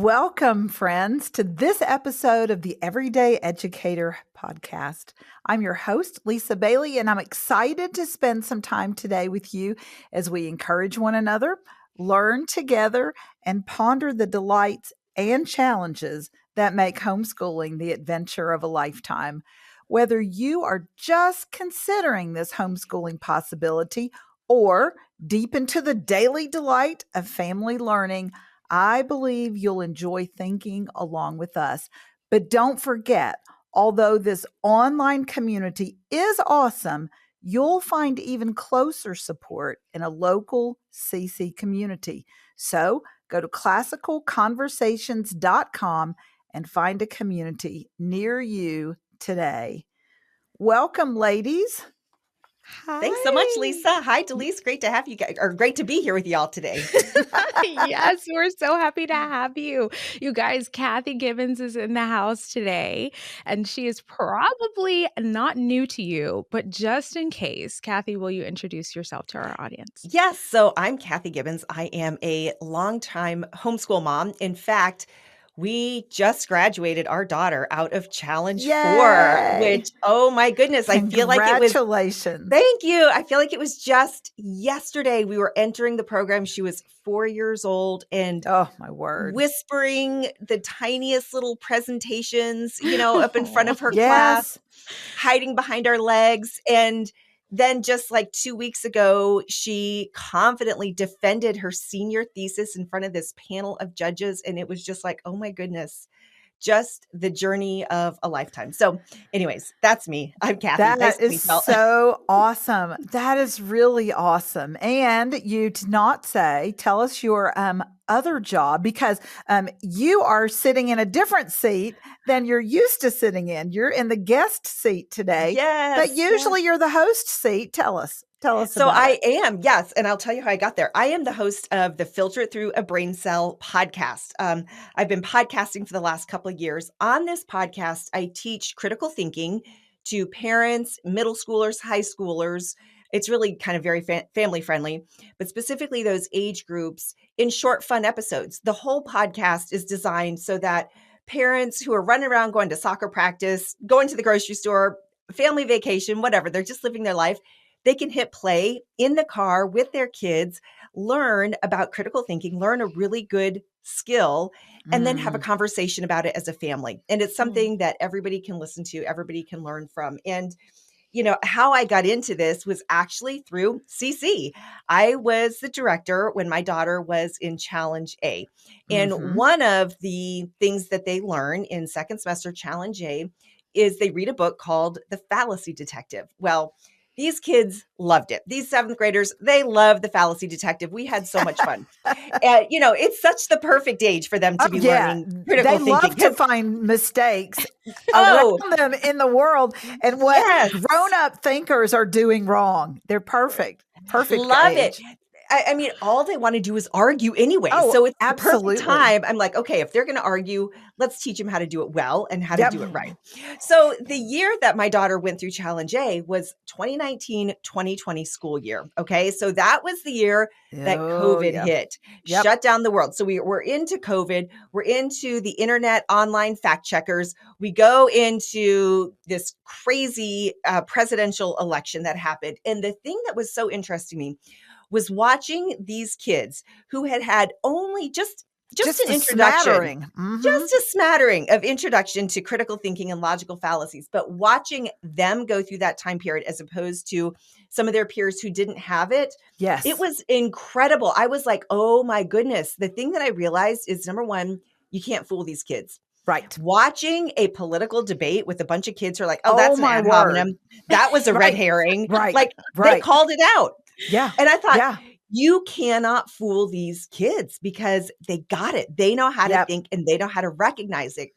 Welcome, friends, to this episode of the Everyday Educator podcast. I'm your host, Lisa Bailey, and I'm excited to spend some time today with you as we encourage one another, learn together, and ponder the delights and challenges that make homeschooling the adventure of a lifetime. Whether you are just considering this homeschooling possibility or deep into the daily delight of family learning, I believe you'll enjoy thinking along with us. But don't forget, although this online community is awesome, you'll find even closer support in a local CC community. So go to classicalconversations.com and find a community near you today. Welcome, ladies. Hi. Thanks so much, Lisa. Hi, Delise. Great to have you guys, or great to be here with y'all today. Yes, we're so happy to have you. You guys, Kathy Gibbens is in the house today, and she is probably not new to you, but just in case, Kathy, will you introduce yourself to our audience? Yes. So I'm Kathy Gibbens. I am a longtime homeschool mom. In fact, we just graduated our daughter out of Challenge 4, which, oh my goodness, I feel like it was. Congratulations. Thank you. I feel like it was just yesterday we were entering the program. She was 4 years old and oh my word, whispering the tiniest little presentations, up in front of her class, hiding behind our legs. And then just like 2 weeks ago, she confidently defended her senior thesis in front of this panel of judges. And it was just like, oh my goodness, just the journey of a lifetime. So anyways, that's me. I'm Kathy. That is so awesome. That is really awesome. And you did not tell us your other job, because you are sitting in a different seat than you're used to sitting in. You're in the guest seat today. Yes. But usually you're the host seat. Tell us. So I am, yes. And I'll tell you how I got there. I am the host of the Filter It Through a Brain Cell podcast. I've been podcasting for the last couple of years. On this podcast, I teach critical thinking to parents, middle schoolers, high schoolers. It's really kind of very family friendly, but specifically those age groups in short, fun episodes. The whole podcast is designed so that parents who are running around going to soccer practice, going to the grocery store, family vacation, whatever, they're just living their life. They can hit play in the car with their kids, learn about critical thinking, learn a really good skill, and then have a conversation about it as a family. And it's something that everybody can listen to, everybody can learn from. And how I got into this was actually through CC. I was the director when my daughter was in Challenge A. And one of the things that they learn in second semester Challenge A is they read a book called The Fallacy Detective. Well, these kids loved it. These seventh graders, they love The Fallacy Detective. We had so much fun. It's such the perfect age for them to be learning critical thinking. They love to find mistakes around them in the world and what grown-up thinkers are doing wrong. They're perfect. Perfect. Love age. it. I mean, all they want to do is argue anyway. So it's absolutely the perfect time. I'm like, okay, if they're going to argue, let's teach them how to do it well and how to do it right. So the year that my daughter went through Challenge A was 2019-2020 school year. Okay. So that was the year that COVID hit, shut down the world. So we're into COVID. We're into the internet online fact checkers. We go into this crazy presidential election that happened. And the thing that was so interesting to me was watching these kids who had only just an introduction, just a smattering of introduction to critical thinking and logical fallacies, but watching them go through that time period as opposed to some of their peers who didn't have it. Yes. It was incredible. I was like, oh my goodness. The thing that I realized is, number one, you can't fool these kids. Right. Watching a political debate with a bunch of kids who are like, oh, that's an ad hominem. That was a red herring. Right. They called it out. Yeah. And I thought, you cannot fool these kids because they got it. They know how to think and they know how to recognize it.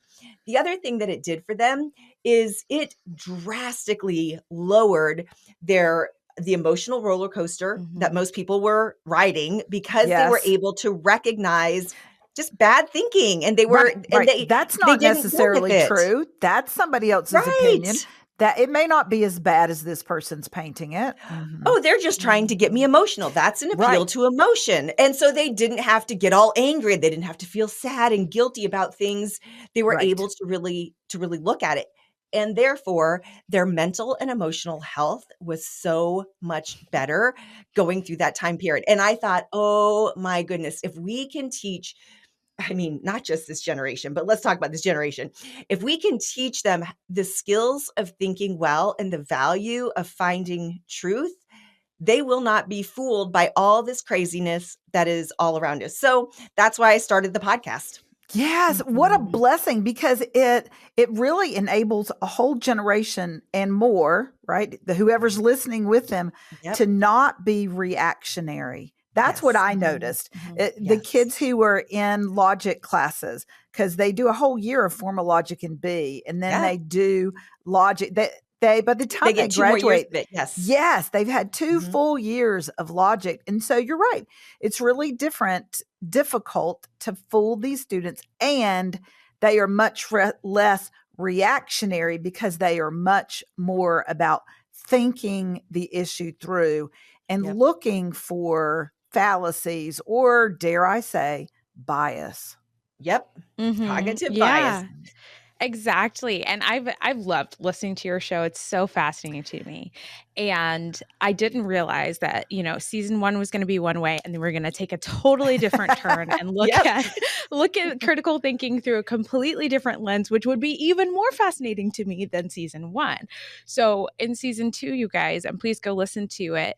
The other thing that it did for them is it drastically lowered the emotional roller coaster that most people were riding because they were able to recognize just bad thinking. And they were, that's not necessarily true. That's somebody else's opinion. that it may not be as bad as this person's painting it. Mm-hmm. Oh, they're just trying to get me emotional. That's an appeal Right. to emotion. And so they didn't have to get all angry. They didn't have to feel sad and guilty about things. They were Right. able to really look at it. And therefore, their mental and emotional health was so much better going through that time period. And I thought, oh my goodness, if we can teach, I mean, not just this generation, but let's talk about this generation. If we can teach them the skills of thinking well and the value of finding truth, they will not be fooled by all this craziness that is all around us. So that's why I started the podcast. Yes, what a blessing, because it really enables a whole generation and more, right? Whoever's listening with them to not be reactionary. That's what I noticed. The kids who were in logic classes, because they do a whole year of formal logic in B, and then they do logic. They by the time they get 2 more years graduate, of it, yes, they've had 2 full years of logic. And so you're right. It's really difficult to fool these students, and they are much less reactionary because they are much more about thinking the issue through and looking for fallacies, or dare I say, bias. Cognitive bias. Exactly. And I've loved listening to your show. It's so fascinating to me. And I didn't realize that, season 1 was going to be one way, and then we're going to take a totally different turn and look at critical thinking through a completely different lens, which would be even more fascinating to me than season 1. So in season 2, you guys, and please go listen to it,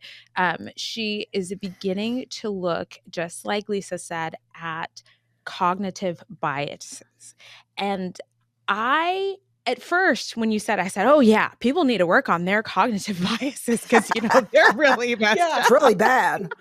she is beginning to look, just like Lisa said, at cognitive biases. And at first, when you said, I said, oh yeah, people need to work on their cognitive biases because, they're really messed up. It's really bad.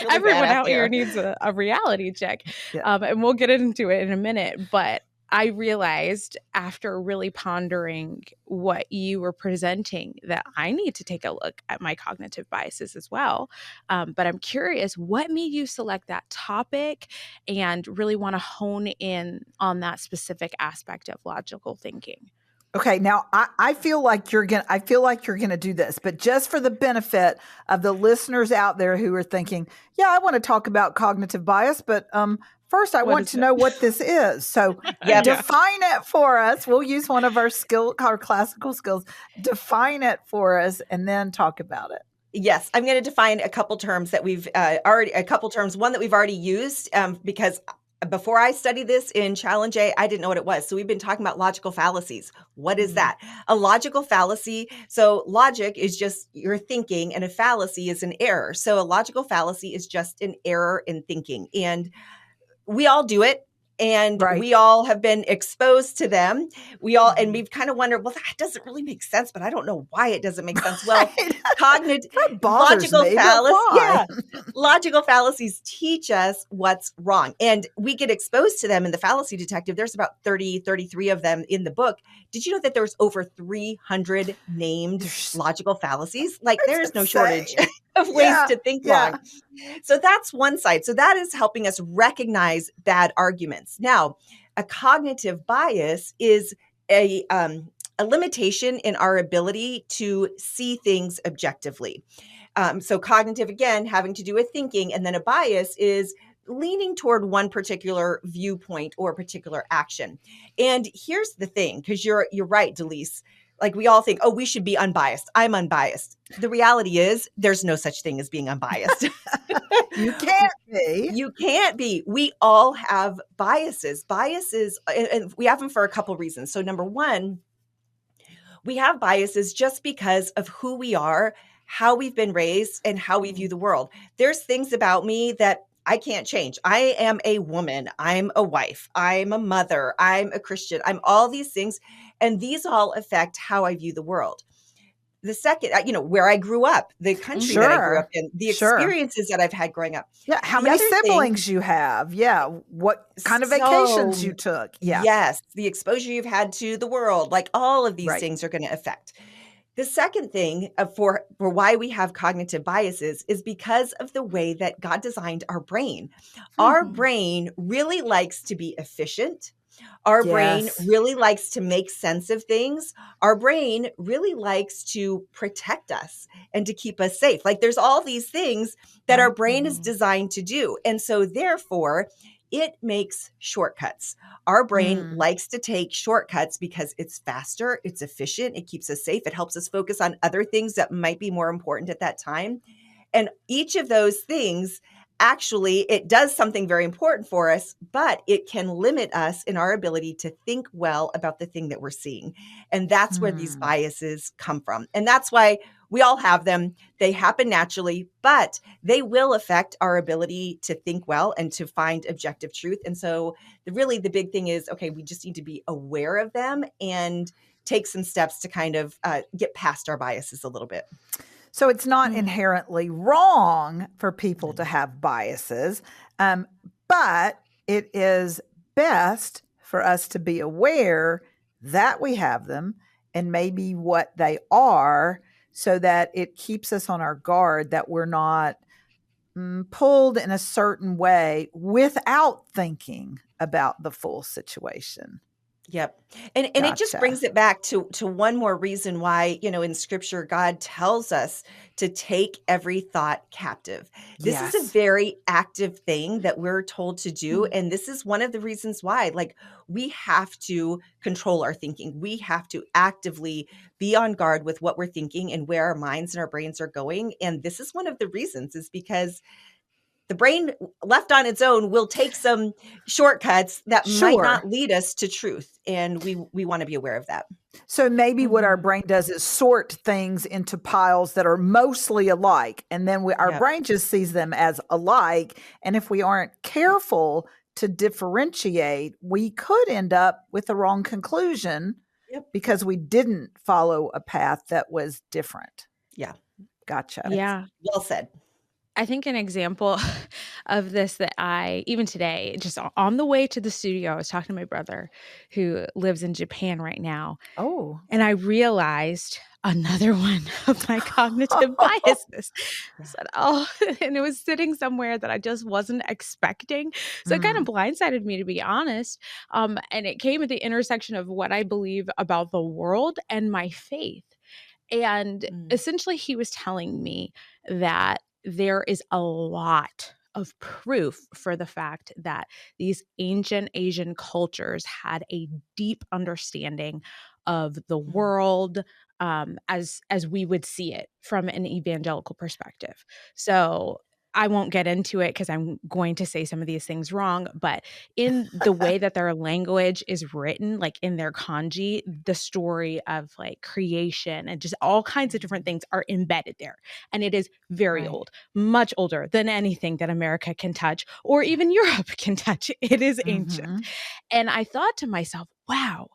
Really Everyone bad out here needs a reality check. Yeah. And we'll get into it in a minute. But I realized after really pondering what you were presenting that I need to take a look at my cognitive biases as well. But I'm curious, what made you select that topic and really want to hone in on that specific aspect of logical thinking? Okay, now I feel like you're gonna do this, but just for the benefit of the listeners out there who are thinking, yeah, I want to talk about cognitive bias, but first I want to know what this is. So define it for us. We'll use one of our classical skills. Define it for us, and then talk about it. Yes, I'm going to define a couple terms that we've one that we've already used, because before I studied this in Challenge A, I didn't know what it was. So we've been talking about logical fallacies. What is that? A logical fallacy. So logic is just your thinking, and a fallacy is an error. So a logical fallacy is just an error in thinking. And we all do it. And we all have been exposed to them. And we've kind of wondered, well, that doesn't really make sense, but I don't know why it doesn't make sense. Well, logical fallacies teach us what's wrong. And we get exposed to them in the Fallacy Detective. There's about 33 of them in the book. Did you know that there's over 300 named logical fallacies? Like, there is no shortage of ways to think wrong. So that's one side. So that is helping us recognize bad arguments. Now, a cognitive bias is a limitation in our ability to see things objectively. So cognitive, again, having to do with thinking, and then a bias is leaning toward one particular viewpoint or particular action. And here's the thing, because you're right, Delise. Like, we all think, oh, we should be unbiased. I'm unbiased. The reality is there's no such thing as being unbiased. You can't be. You can't be. We all have biases. And we have them for a couple reasons. So number one, we have biases just because of who we are, how we've been raised, and how we view the world. There's things about me that I can't change. I am a woman. I'm a wife. I'm a mother. I'm a Christian. I'm all these things. And these all affect how I view the world. The second, where I grew up, the country that I grew up in, the experiences that I've had growing up. Yeah. How many siblings you have. Yeah. What kind of vacations you took. Yeah. Yes. The exposure you've had to the world, like all of these things are going to affect. The second thing for why we have cognitive biases is because of the way that God designed our brain. Our brain really likes to be efficient. Our brain Yes. really likes to make sense of things. Our brain really likes to protect us and to keep us safe. Like there's all these things that our Right. brain is designed to do. And so therefore, it makes shortcuts. Our brain Mm. likes to take shortcuts because it's faster, it's efficient, it keeps us safe, it helps us focus on other things that might be more important at that time. And each of those things, actually, it does something very important for us, but it can limit us in our ability to think well about the thing that we're seeing. And that's where these Hmm. biases come from. And that's why we all have them. They happen naturally, but they will affect our ability to think well and to find objective truth. And so, the big thing is, okay, we just need to be aware of them and take some steps to kind of get past our biases a little bit. So it's not Mm. inherently wrong for people to have biases, um, but it is best for us to be aware that we have them and maybe what they are so that it keeps us on our guard that we're not pulled in a certain way without thinking about the full situation. Yep. And it just Gotcha. brings it back to one more reason why, in scripture God tells us to take every thought captive. This is a Yes. very active thing that we're told to do, Mm. and this is one of the reasons why like we have to control our thinking. We have to actively be on guard with what we're thinking and where our minds and our brains are going, and this is one of the reasons is because the brain left on its own will take some shortcuts that might not Sure. lead us to truth, and we want to be aware of that. So maybe what our Mhm. brain does is sort things into piles that are mostly alike. And then our Yep. brain just sees them as alike. And if we aren't careful to differentiate, we could end up with the wrong conclusion Yep. because we didn't follow a path that was different. Yeah. Gotcha. That's Yeah. well said. I think an example of this that even today, just on the way to the studio, I was talking to my brother who lives in Japan right now, Oh. and I realized another one of my cognitive biases. I Yeah. said, "Oh," and it was sitting somewhere that I just wasn't expecting. So it kind of Mm, blindsided me, to be honest. And it came at the intersection of what I believe about the world and my faith. And Mm, essentially, he was telling me that there is a lot of proof for the fact that these ancient Asian cultures had a deep understanding of the mm. world, as we would see it from an evangelical perspective. So I won't get into it because I'm going to say some of these things wrong, but in the way that their language is written, like in their kanji, the story of like creation and just all kinds of different Mm. things are embedded there. And it is very right. old, much older than anything that America can touch or even Europe can touch. It is ancient. Hmm. And I thought to myself, wow,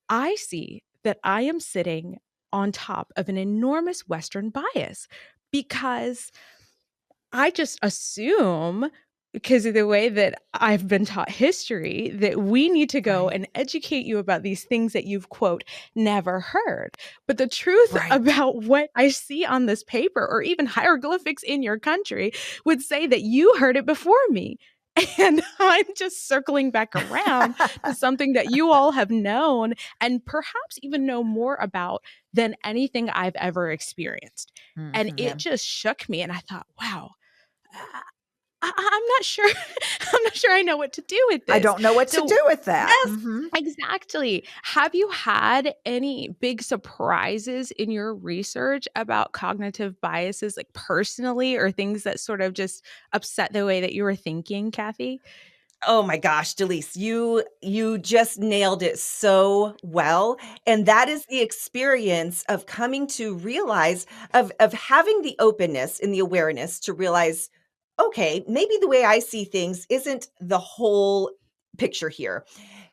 I see that I am sitting on top of an enormous Western bias because I just assume, because of the way that I've been taught history, that we need to go Right. and educate you about these things that you've, quote, never heard. But the truth Right. about what I see on this paper or even hieroglyphics in your country would say that you heard it before me. And I'm just circling back around to something that you all have known and perhaps even know more about than anything I've ever experienced. And Hmm. it Yeah. just shook me. And I thought, wow, I'm not sure. I'm not sure I know what to do with I this. don't know what to So, do with that. Yes. Hmm. exactly. Have you had any big surprises in your research about cognitive biases, like personally, or things that sort of just upset the way that you were thinking, Kathy? Oh my gosh, Delise, you just nailed it so well. And that is the experience of coming to realize of having the openness and the awareness to realize, okay, maybe the way I see things isn't the whole picture here.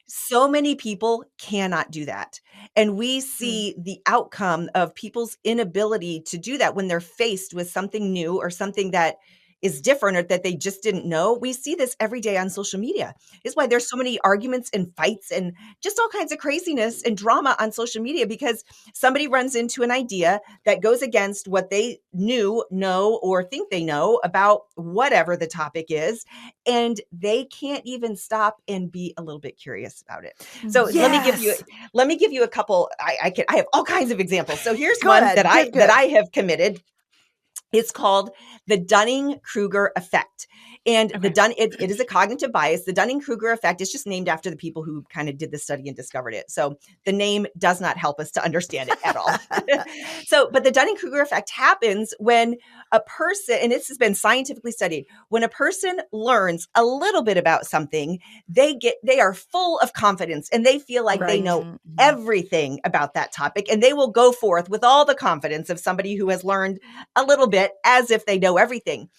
So many people cannot do that. And we Mm. see the outcome of people's inability to do that when they're faced with something new or something that is different or that they just didn't know. We see this every day on social media. It's why there's so many arguments and fights and just all kinds of craziness and drama on social media, because somebody runs into an idea that goes against what they know, or think they know about whatever the topic is, and they can't even stop and be a little bit curious about it. So let me give you a couple. I have all kinds of examples. So here's one that I have committed. It's called the Dunning-Kruger effect. And it is a cognitive bias. The Dunning-Kruger effect is just named after the people who kind of did the study and discovered it. So the name does not help us to understand it at all. But the Dunning-Kruger effect happens when a person, and this has been scientifically studied, when a person learns a little bit about something, they are full of confidence and they feel like they know everything about that topic, and they will go forth with all the confidence of somebody who has learned a little bit, as if they know everything.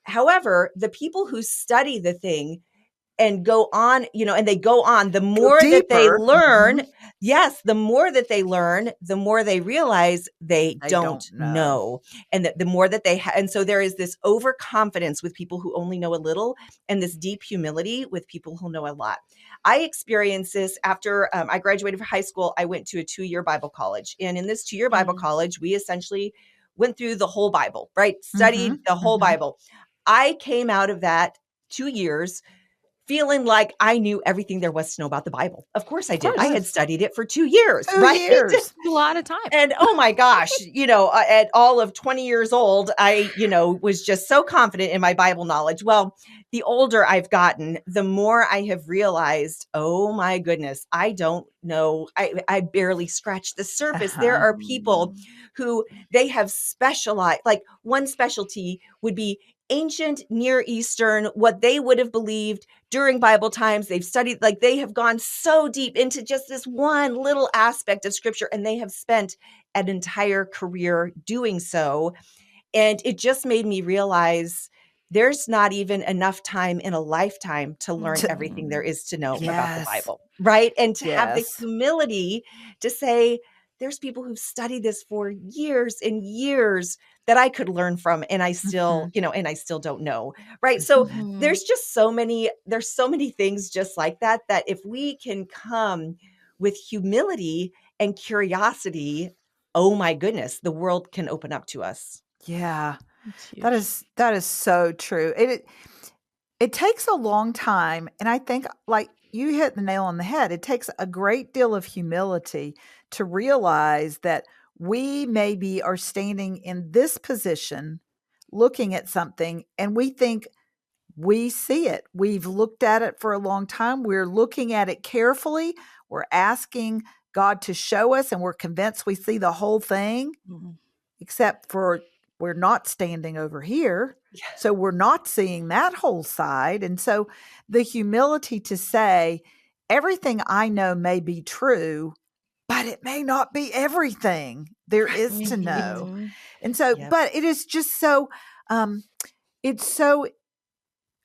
However, the people who study the thing and go on, the more that they learn, the more that they learn, the more they realize they don't know. And that the more that they and so there is this overconfidence with people who only know a little, and this deep humility with people who know a lot. I experienced this after I graduated from high school. I went to a 2-year Bible college. And in this 2-year Bible college, we essentially went through the whole Bible, right? Studied the whole Bible. I came out of that 2 years feeling like I knew everything there was to know about the Bible. Of course I did. I had studied it for 2 years, right? A lot of time. And oh my gosh, at all of 20 years old, I, was just so confident in my Bible knowledge. Well, the older I've gotten, the more I have realized, oh my goodness, I don't know. I barely scratched the surface. There are people who they have specialized, like one specialty would be ancient Near Eastern, what they would have believed during Bible times. They've studied, like they have gone so deep into just this one little aspect of scripture, and they have spent an entire career doing so. And it just made me realize there's not even enough time in a lifetime to learn everything there is to know about the Bible, right? And to have the humility to say, there's people who've studied this for years and years that I could learn from, and I still, and I still don't know, right? So there's so many things just like that, that if we can come with humility and curiosity, oh my goodness, the world can open up to us. Yeah, that is so true. It takes a long time, and I think, like you hit the nail on the head, it takes a great deal of humility to realize that we maybe are standing in this position looking at something, and we think we see it. We've looked at it for a long time. We're looking at it carefully. We're asking God to show us, and we're convinced we see the whole thing, except for we're not standing over here. So we're not seeing that whole side. And so the humility to say, everything I know may be true, but it may not be everything there is to know. And so, but it is just so, it's so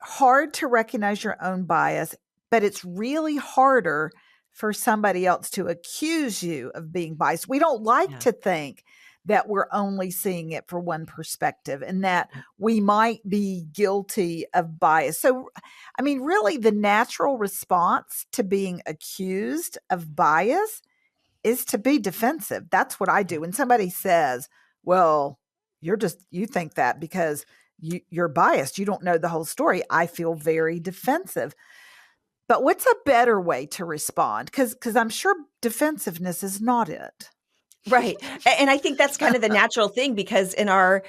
hard to recognize your own bias, but it's really harder for somebody else to accuse you of being biased. We don't like to think that we're only seeing it for one perspective and that we might be guilty of bias. So, I mean, really the natural response to being accused of bias is to be defensive. That's what I do. When somebody says, well, you think that because you're biased, you don't know the whole story, I feel very defensive. But what's a better way to respond? Because I'm sure defensiveness is not it. Right. And I think that's kind of the natural thing, because in our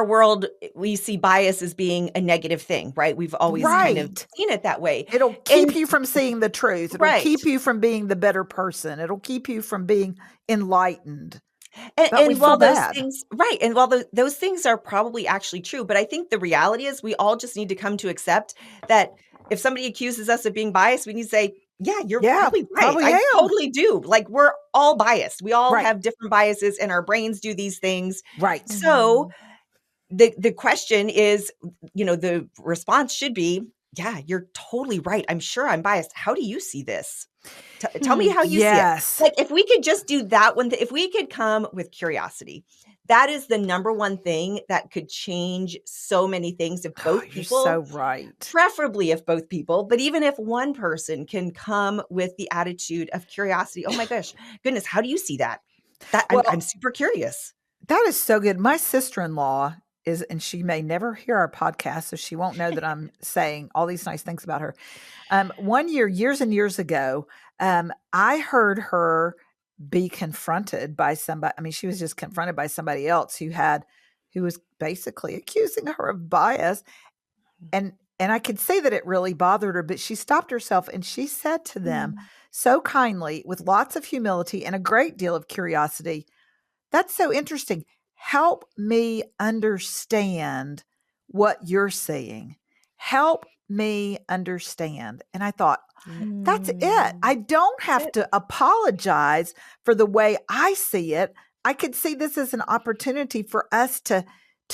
world, we see bias as being a negative thing, right? We've always kind of seen it that way. It'll keep you from seeing the truth. It'll keep you from being the better person. It'll keep you from being enlightened. And while those things, and while those things are probably actually true, but I think the reality is we all just need to come to accept that if somebody accuses us of being biased, we need to say, yeah, you're probably right. I totally do. Like, we're all biased. We all have different biases, and our brains do these things. Right. So the question is, the response should be, yeah, you're totally right. I'm sure I'm biased. How do you see this? Tell me how you see it. Like, if we could just do that one, if we could come with curiosity, That is the number one thing that could change so many things if Oh, both you're so people, right. preferably if both people, but even if one person can come with the attitude of curiosity. Oh my goodness, how do you see that? That I'm Well, super curious. that is so good. My sister-in-law is, and she may never hear our podcast, so she won't know that I'm saying all these nice things about her. One year, years and years ago, I heard her be confronted by somebody. I mean, she was just confronted by somebody else who was basically accusing her of bias. And I could see that it really bothered her, but she stopped herself and she said to them so kindly, with lots of humility and a great deal of curiosity, "That's so interesting. Help me understand what you're saying. Help me understand." And I thought, that's it. I don't That's have it. to apologize for the way I see it. I could see this as an opportunity for us to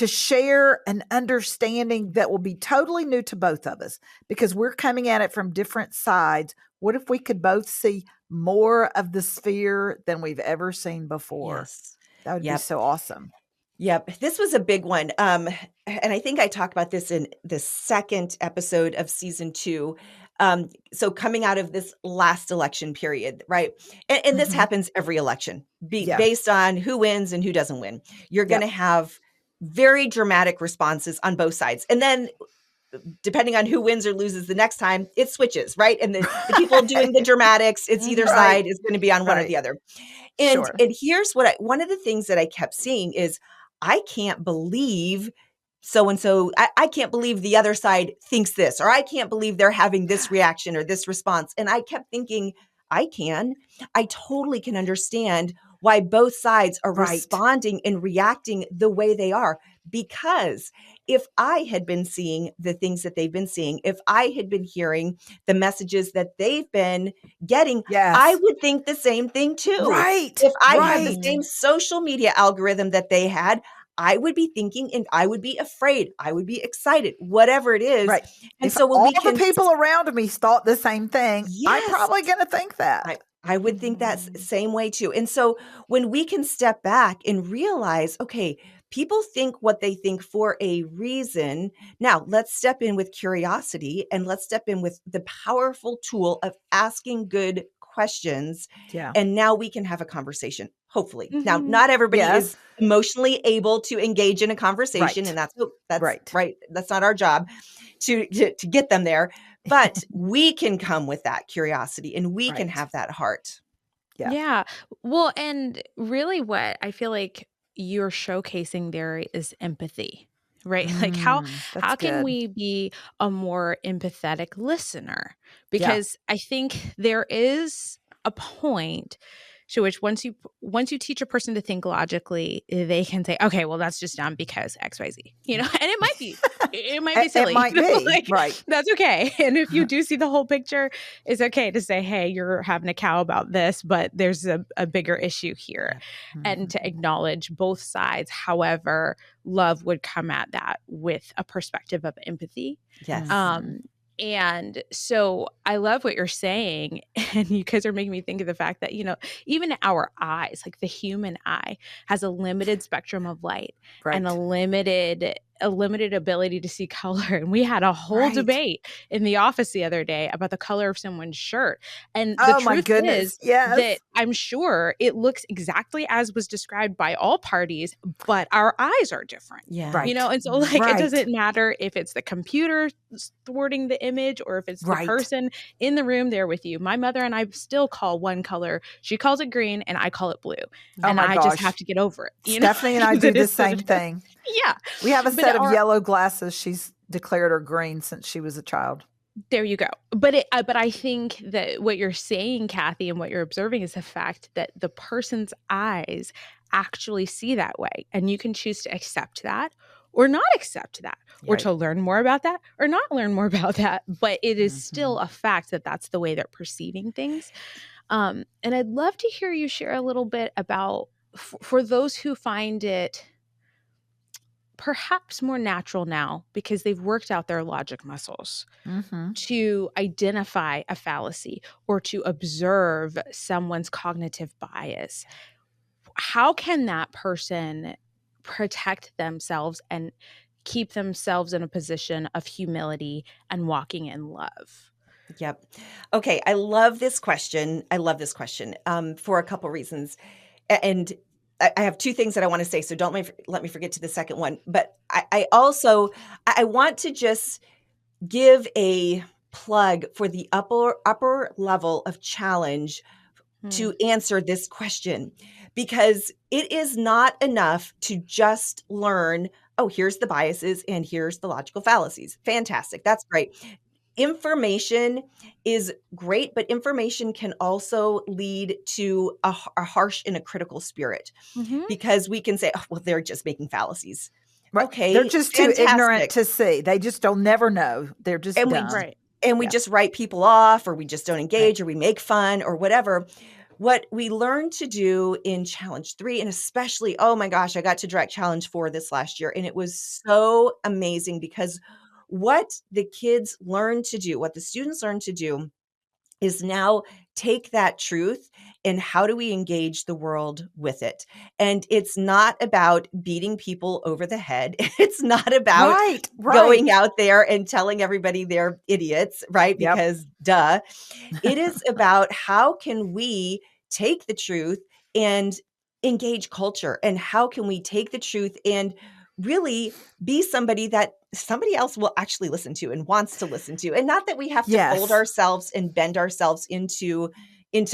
share an understanding that will be totally new to both of us because we're coming at it from different sides. What if we could both see more of the sphere than we've ever seen before? Yes. That would be Yep. so awesome. Yep. This was a big one. And I think I talked about this in the second episode of season 2. So coming out of this last election period, right? And this Mhm. happens every election, Yeah. based on who wins and who doesn't win. You're going to Yep. have very dramatic responses on both sides. And then depending on who wins or loses the next time, it switches, right? And the people doing the dramatics, it's either Right. side is going to be on one or Right. the other. And Sure. here's what one of the things that I kept seeing is I can't believe so and so. I can't believe the other side thinks this, or I can't believe they're having this reaction or this response. And I kept thinking, I totally can understand why both sides are Right. responding and reacting the way they are. Because if I had been seeing the things that they've been seeing, if I had been hearing the messages that they've been getting, I Yes. would think the same thing too. Right. If I had the Right. same social media algorithm that they had, I would be thinking and I would be afraid. I would be excited, whatever it is. Right. And If so when all we the can, people around me thought the same thing, I'm yes, probably going to think that. I would think that same way too. And so when we can step back and realize, okay, people think what they think for a reason. Now let's step in with curiosity and let's step in with the powerful tool of asking good questions. Yeah. And now we can have a conversation, hopefully. Now, Mhm. not everybody is Yes. emotionally able to engage in a conversation, Right. and that's Right. right. That's not our job to get them there. But we can come with that curiosity and we can Right. have that heart. Yeah. Yeah. Well, and really what I feel like you're showcasing there is empathy, right? Like That's how can good. we be a more empathetic listener? Yeah. Because I think there is a point to which once you teach a person to think logically, they can say, "Okay, well that's just dumb because XYZ." You know, and it might be It silly. might be. Like Right. that's okay. And if you do see the whole picture, it's okay to say, "Hey, you're having a cow about this, but there's a bigger issue here," Yep. and to Mhm. acknowledge both sides. However, love would come at that with a perspective of empathy. Yes. Mhm. And so I love what you're saying. And you guys are making me think of the fact that, even our eyes, like the human eye, has a limited spectrum of light and Right. a limited ability to see color. And we had a whole Right. debate in the office the other day about the color of someone's shirt. And the Oh my truth goodness. is that Yes. I'm sure it looks exactly as was described by all parties, but our eyes are different. Yeah. Right. And so like it Right. doesn't matter if it's the computer thwarting the image or if it's the Right. person in the room there with you. My mother and I still call one color. She calls it green and I call it blue. Oh And my I just have gosh. to get over it, Stephanie and I do that the is what same it is. thing. Yeah. We have a But set of our yellow glasses. She's declared her green since she was a child. There you go. But I think that what you're saying, Kathy, and what you're observing is the fact that the person's eyes actually see that way. And you can choose to accept that or not accept that, or Right. to learn more about that or not learn more about that. But it is still Mhm. a fact that that's the way they're perceiving things. And I'd love to hear you share a little bit about for those who find it perhaps more natural now because they've worked out their logic muscles Mhm. to identify a fallacy or to observe someone's cognitive bias. How can that person protect themselves and keep themselves in a position of humility and walking in love? Yep. Okay. I love this question. For a couple reasons. And I have two things that I want to say. So don't let me forget to the second one. But I also, I want to just give a plug for the upper level of challenge to answer this question, because it is not enough to just learn, oh, here's the biases and here's the logical fallacies. Fantastic. That's great. Information is great, but information can also lead to a harsh and a critical spirit, Mhm. because we can say, oh, well, they're just making fallacies. Right. Okay, They're just too ignorant fantastic. to see. They just don't never know. They're just And dumb. Right. And we Yeah. just write people off, or we just don't Right. engage, or we make fun or whatever. What we learned to do in challenge 3, and especially, oh my gosh, I got to direct challenge 4 this last year, and it was so amazing, because what the kids learned to do, what the students learned to do, is now take that truth and how do we engage the world with it? And it's not about beating people over the head. It's not about Right. going out there and telling everybody they're idiots, right? Yep. Because duh. It is about how can we take the truth and engage culture, and how can we take the truth and really be somebody that somebody else will actually listen to and wants to listen to. And not that we have to fold Yes. ourselves and bend ourselves into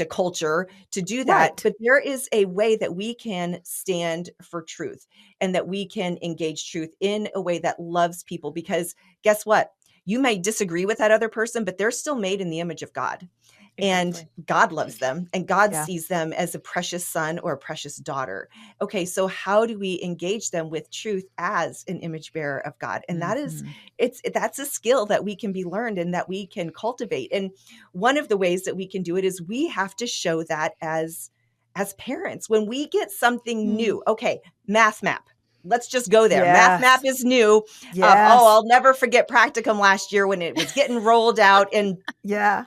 culture to do that, Right. but there is a way that we can stand for truth, and that we can engage truth in a way that loves people, because guess what? You may disagree with that other person, but they're still made in the image of God. And Exactly. God loves them, and God Yeah. sees them as a precious son or a precious daughter. Okay, so how do we engage them with truth as an image bearer of God? And that is, Mhm. that's a skill that we can be learned and that we can cultivate. And one of the ways that we can do it is we have to show that as parents. When we get something new, okay, math map. Let's just go there. Math map Yes. is new. Yes. I'll never forget practicum last year when it was getting rolled out. And Yeah.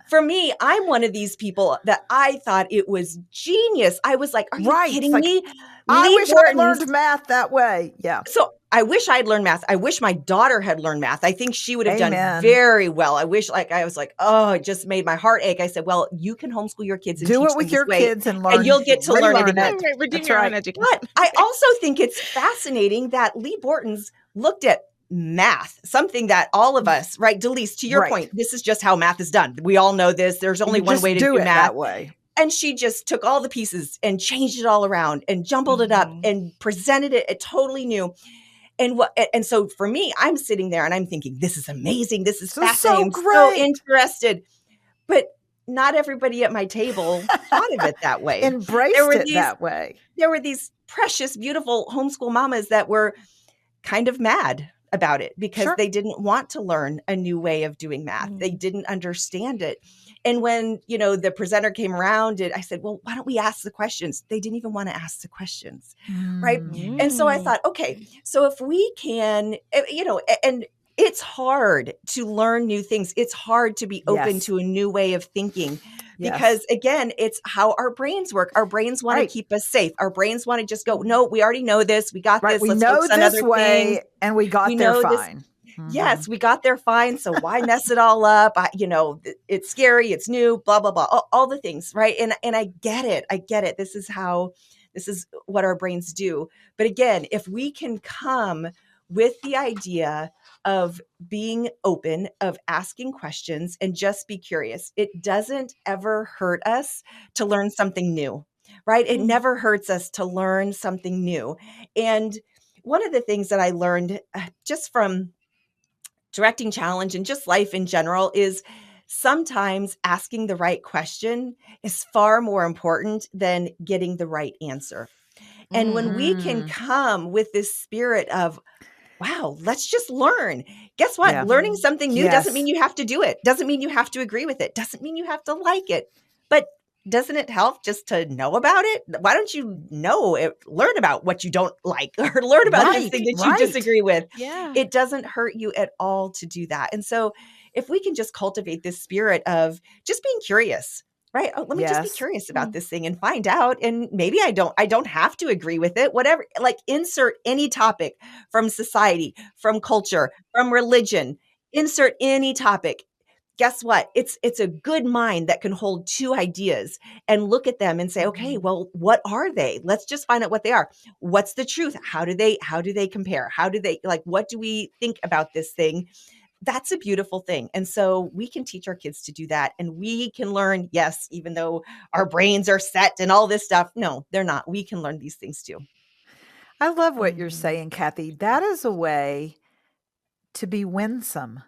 for me, I'm one of these people that I thought it was genius. I was like, are you Right. It's kidding like, me? I Lee wish I Borton's. learned math that way. Yeah. So I wish I'd learned math. I wish my daughter had learned math. I think she would have done Amen. very well. I wish, I was like, oh, it just made my heart ache. I said, well, you can homeschool your kids and Do teach it them with this your way, kids and learn. and you'll get to learn it Relearn again. it. Redeem That's your own right. education. But I also think it's fascinating that Lee Borton's looked at math, something that all of us, right? Delise, to your Right. point, this is just how math is done. We all know this. There's only You one just way to do do it math. that way. And she just took all the pieces and changed it all around and jumbled it up and presented it totally new. And so for me, I'm sitting there and I'm thinking, this is amazing. This is This is fascinating. so I'm so great. interested. But not everybody at my table thought of it that way. Embraced it that way. There were these precious, beautiful homeschool mamas that were kind of mad about it because Sure. they didn't want to learn a new way of doing math. They didn't understand it. And when, the presenter came around, I said, well, why don't we ask the questions? They didn't even want to ask the questions. Right. And so I thought, okay, so if we can, and it's hard to learn new things. It's hard to be open Yes. to a new way of thinking. Yes. Because again, it's how our brains work. Our brains want Right. to keep us safe. Our brains want to just go, no, we already know this. We got Right. this. We Let's know focus on this other way things. and we got We there know this. fine. Yes, we got there fine. So why mess it all up? It's scary. It's new, blah, blah, blah, all the things. Right. And I get it. I get it. This is what our brains do. But again, if we can come with the idea of being open, of asking questions, and just be curious, it doesn't ever hurt us to learn something new, right? It never hurts us to learn something new. And one of the things that I learned just from directing challenge and just life in general is sometimes asking the right question is far more important than getting the right answer. And when we can come with this spirit of, wow, let's just learn. Guess what? Yeah. Learning something new Yes. doesn't mean you have to do it. Doesn't mean you have to agree with it. Doesn't mean you have to like it. But doesn't it help just to know about it? Why don't you learn about what you don't like or learn about this Right. thing that Right. you disagree with? Yeah. It doesn't hurt you at all to do that. And so if we can just cultivate this spirit of just being curious, right? Oh, let me just be Yes. curious about this thing and find out. And maybe I don't have to agree with it, whatever, like insert any topic from society, from culture, from religion, insert any topic. Guess what? It's a good mind that can hold two ideas and look at them and say, okay, Mhm. well, what are they? Let's just find out what they are. What's the truth? How do they compare? How do they, like, what do we think about this thing? That's a beautiful thing. And so we can teach our kids to do that. And we can learn, yes, even though our brains are set and all this stuff. No, they're not. We can learn these things too. I love what you're Mhm. saying, Kathy. That is a way to be winsome,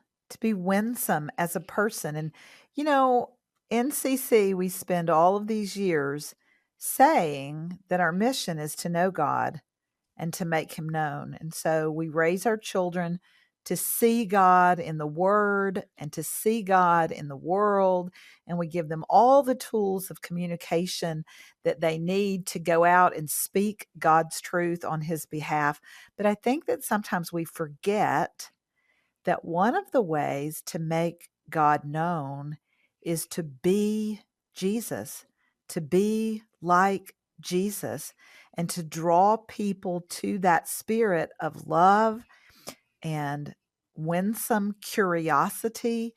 as a person. And, you know, NCC, we spend all of these years saying that our mission is to know God and to make him known. And so we raise our children to see God in the word and to see God in the world. And we give them all the tools of communication that they need to go out and speak God's truth on his behalf. But I think that sometimes we forget that one of the ways to make God known is to be Jesus, to be like Jesus, and to draw people to that spirit of love and winsome curiosity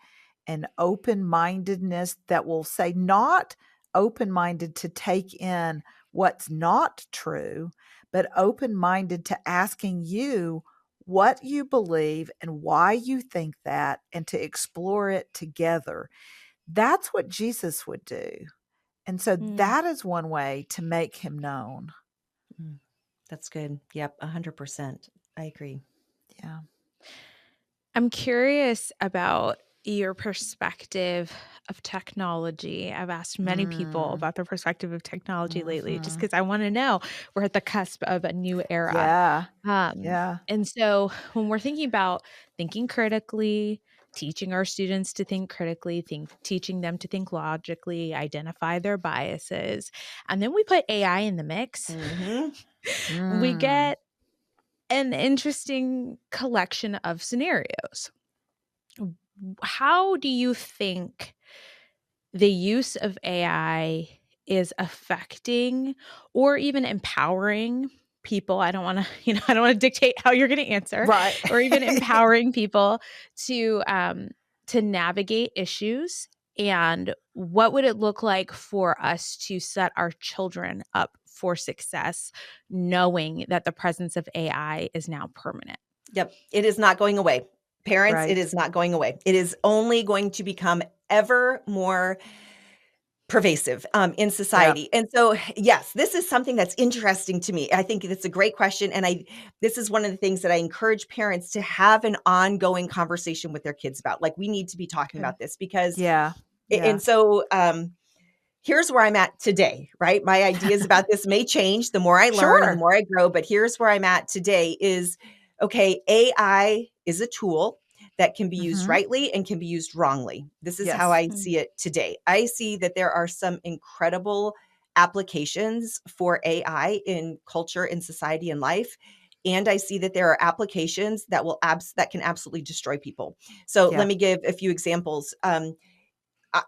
and open mindedness that will say, not open minded to take in what's not true, but open minded to asking you what you believe and why you think that, and to explore it together. That's what Jesus would do. And so Mm. that is one way to make him known. Mm, that's good. Yep. 100%. I agree. Yeah. I'm curious about your perspective of technology. I've asked many people Mm. about their perspective of technology lately just Mhm. because I want to know. We're at the cusp of a new era. Yeah. Um, Yeah. and so when we're thinking about thinking critically, teaching our students to think critically, teaching them to think logically, identify their biases, and then we put AI in the mix, Hmm. we Mm. get an interesting collection of scenarios. How do you think the use of AI is affecting or even empowering people? I don't want to, I don't want to dictate how you're going to answer, Right. or even empowering people to navigate issues. And what would it look like for us to set our children up for success, knowing that the presence of AI is now permanent? Yep. It is not going away. Parents, it Right. is not going away. It is only going to become ever more pervasive in Yeah. society. And so, yes, this is something that's interesting to me. I think it's a great question. And this is one of the things that I encourage parents to have an ongoing conversation with their kids about. Like, we need to be talking Okay. about this because, Yeah. and Yeah. so, here's where I'm at today, right? My ideas about this may change the more I learn and the Sure. more I grow, but here's where I'm at today is, okay, AI is a tool that can be used Mhm. rightly and can be used wrongly. This is how Yes. I see it today. I see that there are some incredible applications for AI in culture, in society, and life. And I see that there are applications that that can absolutely destroy people. So let Yeah. me give a few examples. I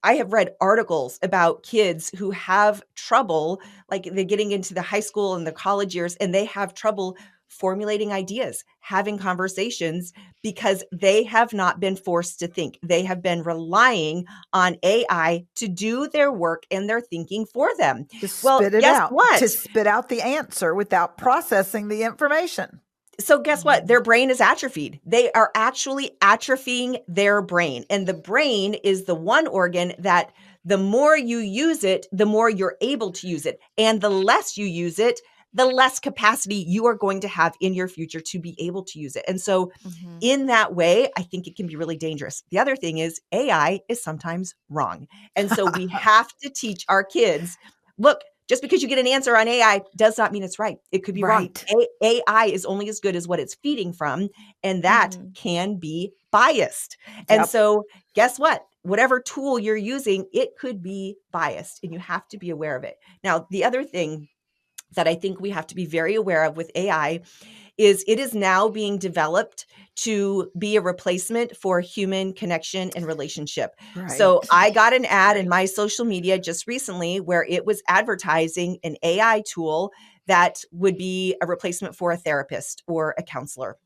I have read articles about kids who have trouble, like they're getting into the high school and the college years, and they have trouble formulating ideas, having conversations because they have not been forced to think. They have been relying on AI to do their work and their thinking for them. Just Well, spit it guess out. To what? spit out the answer without processing the information. So guess what? Mhm. Their brain is atrophied. They are actually atrophying their brain. And the brain is the one organ that the more you use it, the more you're able to use it. And the less you use it, the less capacity you are going to have in your future to be able to use it. And so Mhm. in that way, I think it can be really dangerous. The other thing is AI is sometimes wrong. And so we have to teach our kids, look, just because you get an answer on AI does not mean it's right. It could be wrong. Right. AI is only as good as what it's feeding from, and that Mhm. can be biased. And Yep. so, guess what? Whatever tool you're using, it could be biased, and you have to be aware of it. Now, the other thing that I think we have to be very aware of with AI is it is now being developed to be a replacement for human connection and relationship. So Right. I got an ad in my social media just recently where it was advertising an AI tool that would be a replacement for a therapist or a counselor.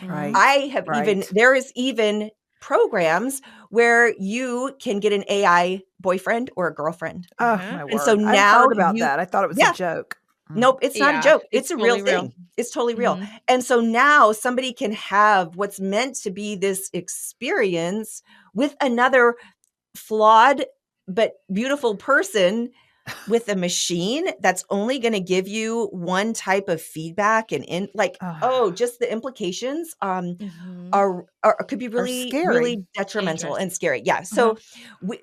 Right. Right. There is even programs where you can get an AI boyfriend or a girlfriend. Oh, Uh-huh. my And so word. I've now heard about that. I thought it was a yeah, joke. Mm. nope, it's not a Yeah, joke. It's it's a real totally real. thing. It's totally real. Mhm. And so now somebody can have what's meant to be this experience with another flawed but beautiful person with a machine that's only going to give you one type of feedback and just the implications Mhm. are could be Are really scary. really detrimental Dangerous. and scary. Yeah. Uh-huh. So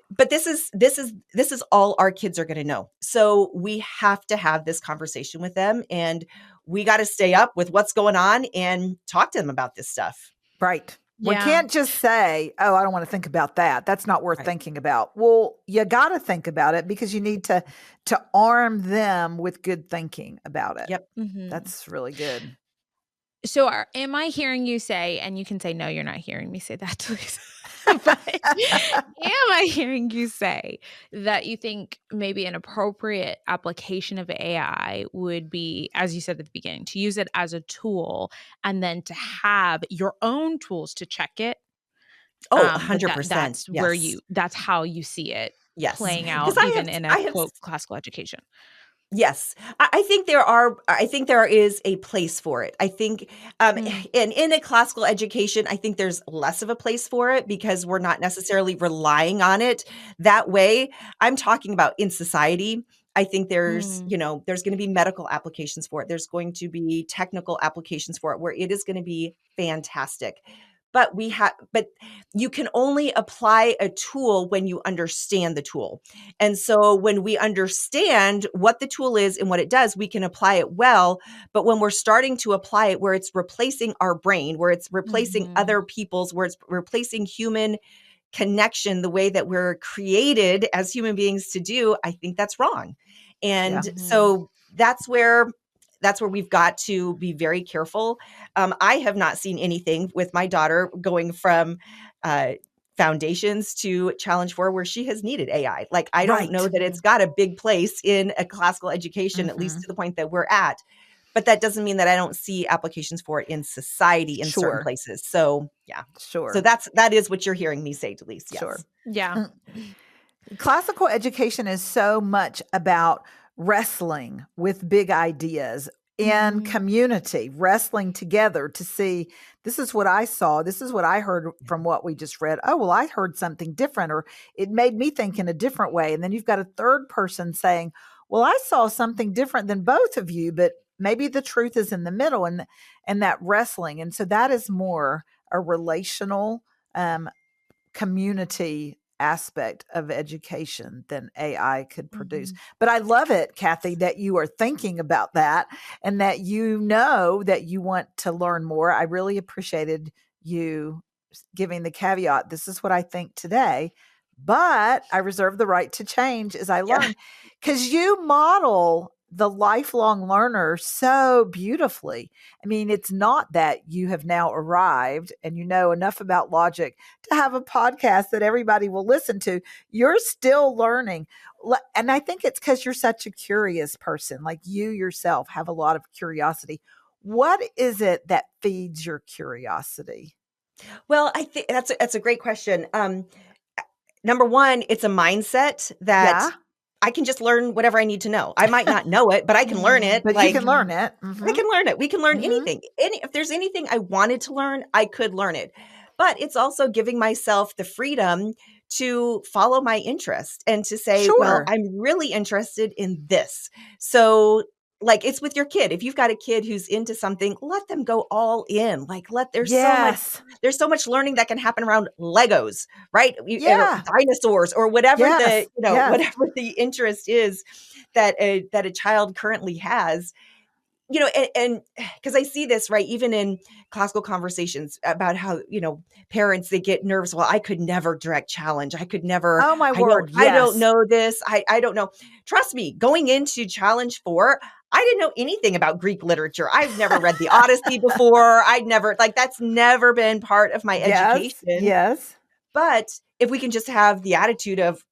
but this is all our kids are going to know. So we have to have this conversation with them, and we got to stay up with what's going on and talk to them about this stuff. Right. We Yeah. can't just say, "Oh, I don't want to think about that. That's not worth Right. thinking about." Well, you got to think about it because you need to arm them with good thinking about it. Yep. Mhm. That's really good. So am I hearing you say, and you can say, no, you're not hearing me say that, please. But am I hearing you say that you think maybe an appropriate application of AI would be, as you said at the beginning, to use it as a tool and then to have your own tools to check it? Oh, But 100%. Yes. that's how you see it Yes. playing Because out even in a I have quote classical education. Yes. I think there is a place for it. I think, Mm, in a classical education, I think there's less of a place for it because we're not necessarily relying on it that way. I'm talking about in society. I think mm, there's going to be medical applications for it. There's going to be technical applications for it where it is going to be fantastic. But you can only apply a tool when you understand the tool. And so when we understand what the tool is and what it does, we can apply it well. But when we're starting to apply it where it's replacing our brain, where it's replacing mhm, other people's, where it's replacing human connection, the way that we're created as human beings to do, I think that's wrong. Yeah. And mhm. so that's where we've got to be very careful. I have not seen anything with my daughter going from uh, foundations to challenge 4 where she has needed AI. Like, I don't know Right. that it's got a big place in a classical education, at least Mhm. to the point that we're at. But that doesn't mean that I don't see applications for it in society in certain Sure. places. So yeah. So Sure. that is what you're hearing me say, Delise. Sure. Yes. Yeah. Mm. Classical education is so much about wrestling with big ideas in Mhm, community, wrestling together to see this is what I saw, this is what I heard from what we just read. Oh, well, I heard something different, or it made me think in a different way. And then you've got a third person saying, well, I saw something different than both of you, but maybe the truth is in the middle, and that wrestling. And so that is more a relational um, community aspect of education than AI could produce. mhm. But I love it, Kathy, that you are thinking about that and that you know that you want to learn more. I really appreciated you giving the caveat, this is what I think today, but I reserve the right to change as I Yeah. learn, because you model the lifelong learner so beautifully. I mean, it's not that you have now arrived and you know enough about logic to have a podcast that everybody will listen to. You're still learning. And I think it's because you're such a curious person, like you yourself have a lot of curiosity. What is it that feeds your curiosity? Well, I think that's a great question. Number one, it's a mindset that Yeah. I can just learn whatever I need to know. I might not know it, but I can learn Mhm, it. But you can Like, learn mhm, it. I can learn it. We can learn Mhm. anything. If there's anything I wanted to learn, I could learn it. But it's also giving myself the freedom to follow my interest and to say, well, Sure. I'm really interested in this. So, like, it's with your kid. If you've got a kid who's into something, let them go all in. Like, Yes. there's so much learning that can happen around Legos, right? Or Yeah. dinosaurs, or whatever Yes. Yes. whatever the interest is that a child currently has. And because I see this, right, even in classical conversations about how, parents, they get nervous. Well, I could never direct challenge. I could never, Oh my I don't, word. I don't Yes. know this. I don't know. Trust me, going into challenge 4, I didn't know anything about Greek literature. I've never read the Odyssey before. That's never been part of my Yes. education. Yes. But if we can just have the attitude of,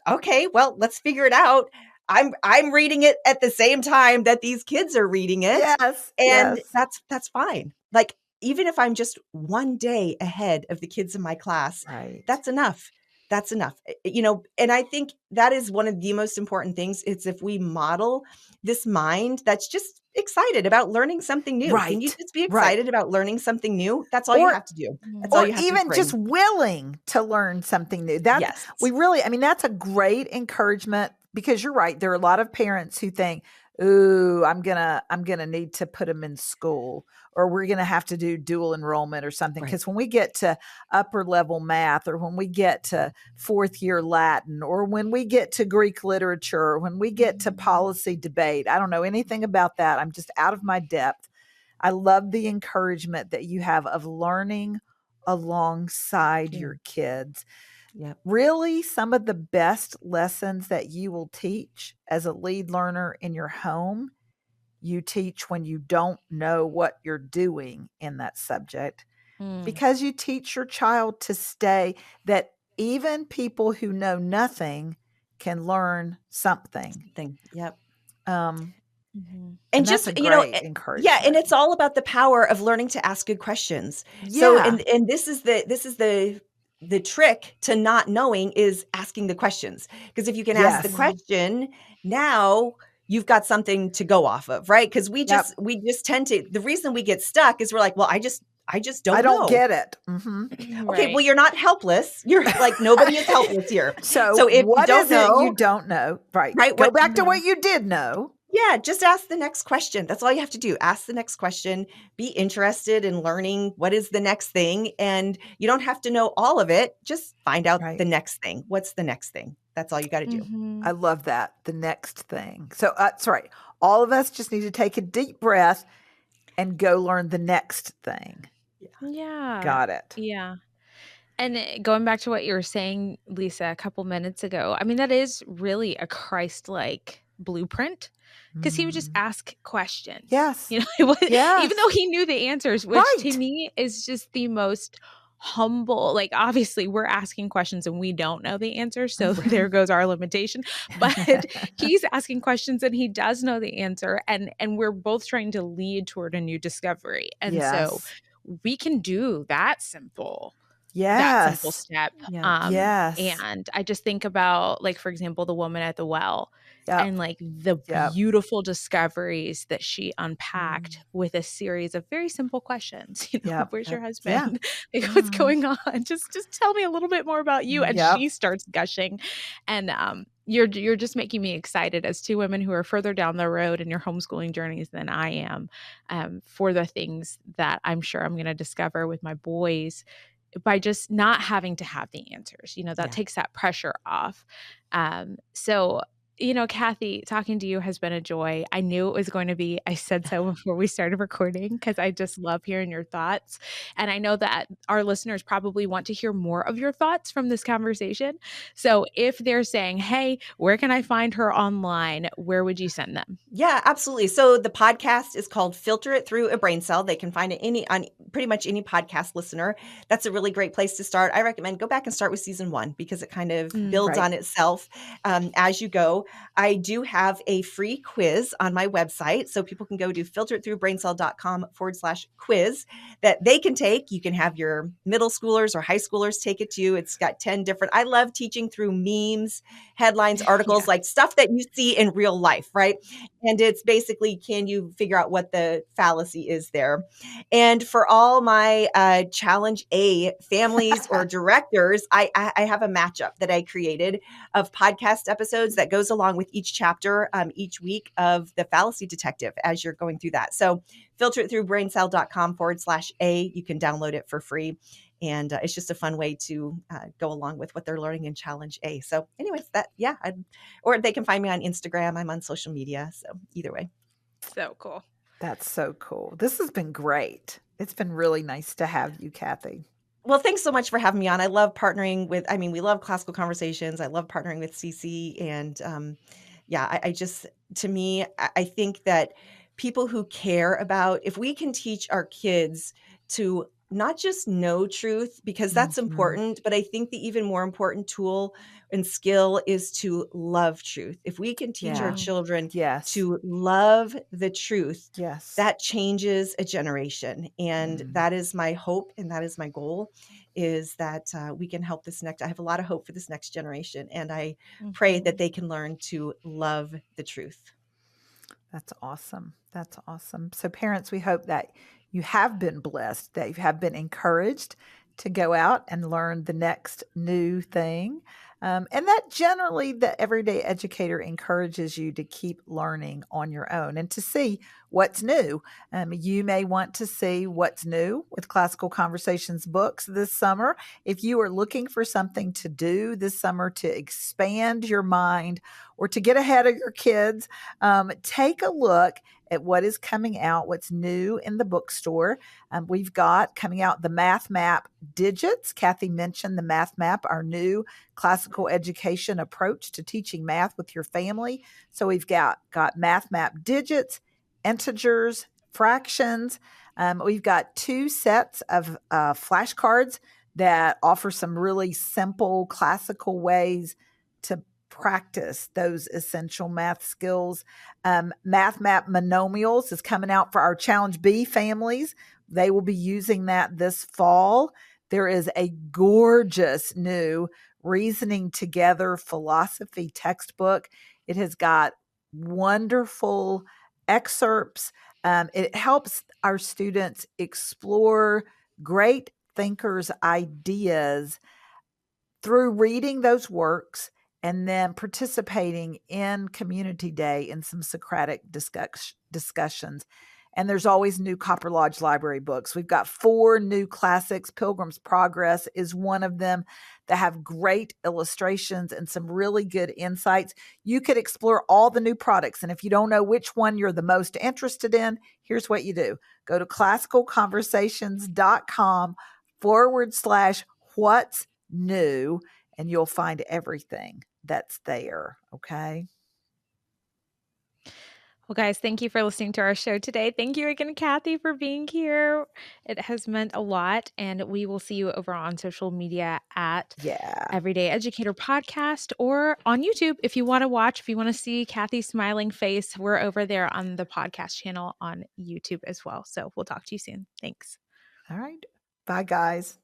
okay, well, let's figure it out. I'm reading it at the same time that these kids are reading it. Yes. And Yes. that's fine. Like, even if I'm just one day ahead of the kids in my class, Right. that's enough. That's enough. And I think that is one of the most important things. It's if we model this mind that's just excited about learning something new. Can you Right. just be Right. excited about learning something new? That's all you Or have to do. That's all or you have to even bring. just willing to learn something new. Yes. That's a great encouragement, because you're right. There are a lot of parents who think, "Ooh, I'm gonna need to put them in school, or we're gonna have to do dual enrollment or something." Right. Because when we get to upper level math, or when we get to fourth year Latin, or when we get to Greek literature, or when we get to policy debate, I don't know anything about that. I'm just out of my depth. I love the encouragement that you have of learning alongside Yeah. your kids. Yep. Really, some of the best lessons that you will teach as a lead learner in your home, you teach when you don't know what you're doing in that subject, Mm. because you teach your child to stay, that even people who know nothing can learn something. Yep. Um, Mhm. And and that's just, a great yeah, and encouragement. it's all about the power of learning to ask good questions. So, Yeah. and this is the trick to not knowing, is asking the questions. Because if you can ask the Yes. question, now you've got something to go off of, right? Because we Yep. just tend to, the reason we get stuck is we're like, well, I just I don't don't know. get it. Okay, Right. well, you're not helpless. You're like, nobody is helpless here. So, So if you what don't is it you know, don't know? Right. right? Go What back to what you did know. Yeah, just ask the next question. That's all you have to do. Ask the next question. Be interested in learning what is the next thing. And you don't have to know all of it. Just find out Right. the next thing. What's the next thing? That's all you got to do. I love that. The next thing. So, sorry. All of us just need to take a deep breath and go learn the next thing. Yeah. Got it. Yeah. And going back to what you were saying, Lisa, a couple minutes ago, I mean, that is really a Christ-like blueprint, because he would just Mm. ask questions. Yes. Even Yes. though he knew the answers, which to Right. me is just the most humble. Like, obviously, we're asking questions and we don't know the answer, so there goes our limitation. But he's asking questions and he does know the answer, and we're both trying to lead toward a new discovery. And so Yes. we can do that simple Yes. step. Yeah. Yes. And I just think about, like, for example, the woman at the well, Yep. and like the Yep. beautiful discoveries that she unpacked with a series of very simple questions. Yep. Where's your Yeah. husband? Like, what's going on? Just tell me a little bit more about you. And Yep. she starts gushing. And you're just making me excited, as two women who are further down the road in your homeschooling journeys than I am, for the things that I'm sure I'm going to discover with my boys, by just not having to have the answers. That Yeah. takes that pressure off. So, Kathy, talking to you has been a joy. I knew it was going to be. I said so before we started recording, because I just love hearing your thoughts. And I know that our listeners probably want to hear more of your thoughts from this conversation. So if they're saying, hey, where can I find her online? Where would you send them? Yeah, absolutely. So the podcast is called Filter It Through a Brain Cell. They can find it on pretty much any podcast listener. That's a really great place to start. I recommend go back and start with season 1, because it kind of builds Right. on itself as you go. I do have a free quiz on my website, so people can go to filteritthroughbraincell.com/quiz that they can take. You can have your middle schoolers or high schoolers take it too. It's got 10 different. I love teaching through memes, headlines, articles, like stuff that you see in real life, right? And it's basically, can you figure out what the fallacy is there? And for all my Challenge A families or directors, I have a matchup that I created of podcast episodes that goes along with each chapter each week of the fallacy detective as you're going through that. So filter it through braincell.com/A. You can download it for free. And it's just a fun way to go along with what they're learning in Challenge A. So anyways, or they can find me on Instagram. I'm on social media. So either way. So cool. That's so cool. This has been great. It's been really nice to have you, Kathy. Well, thanks so much for having me on. I love partnering with, we love classical conversations. I love partnering with CC, and yeah, to me, I think that people who care about, if we can teach our kids to not just know truth, because that's Mhm. important, but I think the even more important tool and skill is to love truth. If we can teach our Yeah. Mhm. children Yes. to love the truth, Yes. that changes a generation. And Mm. that is my hope and that is my goal, is that we can help this next. I have a lot of hope for this next generation. And I pray that Mhm. they can learn to love the truth. That's awesome. That's awesome. So, parents, we hope that you have been blessed, that you have been encouraged to go out and learn the next new thing. And that generally, the everyday educator encourages you to keep learning on your own and to see what's new. You may want to see what's new with Classical Conversations books this summer. If you are looking for something to do this summer to expand your mind or to get ahead of your kids, take a look at what is coming out, what's new in the bookstore. We've got coming out the Math Map Digits. Kathy mentioned the Math Map, our new classical education approach to teaching math with your family. So we've got Math Map Digits, integers, fractions. We've got 2 sets of flashcards that offer some really simple classical ways to practice those essential math skills. Math Map Monomials is coming out for our Challenge B families. They will be using that this fall. There is a gorgeous new Reasoning Together philosophy textbook. It has got wonderful excerpts. It helps our students explore great thinkers' ideas through reading those works and then participating in community day in some Socratic discussions. And there's always new Copper Lodge Library books. We've got 4 new classics. Pilgrim's Progress is one of them that have great illustrations and some really good insights. You could explore all the new products. And if you don't know which one you're the most interested in, here's what you do. Go to classicalconversations.com/what's new, and you'll find everything that's there. Okay. Well, guys, thank you for listening to our show today. Thank you again, Kathy, for being here. It has meant a lot, and we will see you over on social media at Yeah. Everyday Educator Podcast or on YouTube if you want to watch, if you want to see Kathy's smiling face. We're over there on the podcast channel on YouTube as well. So we'll talk to you soon. Thanks. All right. Bye, guys.